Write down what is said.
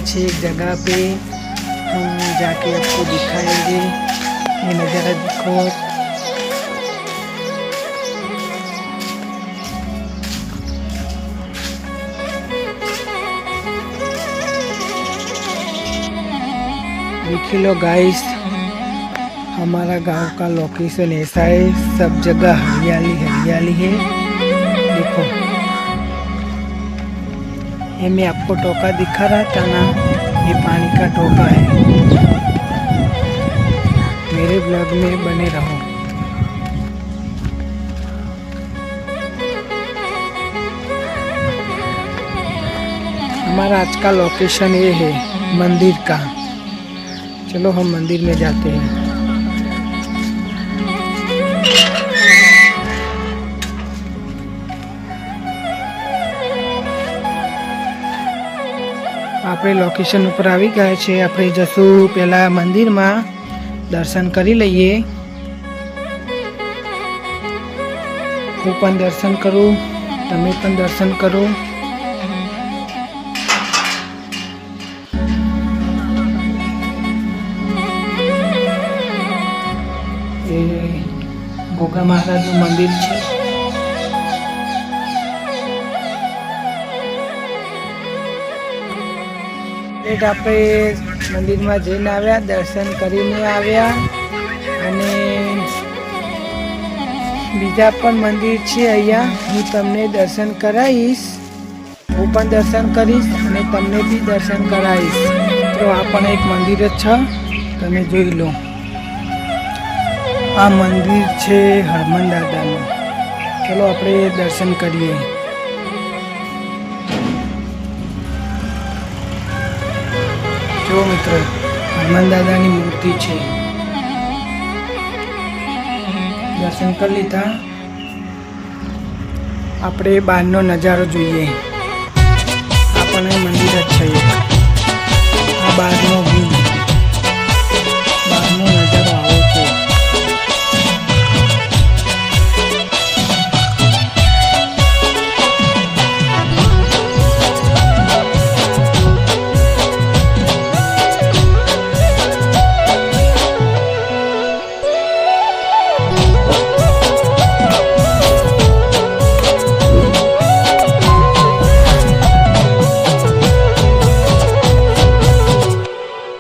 छे एक जगह पे, हम जाके आपको दिखाएंगे। ये नज़ारा देखो। देख लो गाइस, हमारा गांव का लोकेशन ऐसा है, सब जगह हरियाली हरियाली है। देखो ये मैं आपको टोका दिखा रहा था ना, ये पानी का टोका है। मेरे ब्लॉग में बने रहो। हमारा आज का लोकेशन ये है मंदिर का। चलो हम मंदिर में जाते हैं। આપણે લોકેશન ઉપર આવી ગયા છે। આપણે જશું પહેલા મંદિરમાં દર્શન કરી લઈએ। હું પણ દર્શન કરું, તમે પણ દર્શન કરો। એ ગોગા મહારાજનું મંદિર છે। આપણે મંદિરમાં જઈને આવ્યા, દર્શન કરીને આવ્યા, અને બીજા પણ મંદિર છે અહીંયા, હું તમને દર્શન કરાવીશ। હું પણ દર્શન કરીશ અને તમને બી દર્શન કરાવીશ। તો આ પણ એક મંદિર જ છે, તમે જોઈ લો। આ મંદિર છે હનુમાન દાદાનું। ચલો આપણે દર્શન કરીએ। જો મિત્રો, હનુમાન દાદાની મૂર્તિ છે। દર્શન કરી લીધા। આપણે બહારનો નજારો જોઈએ। આ પણ મંદિર જ છે, આ બહારનો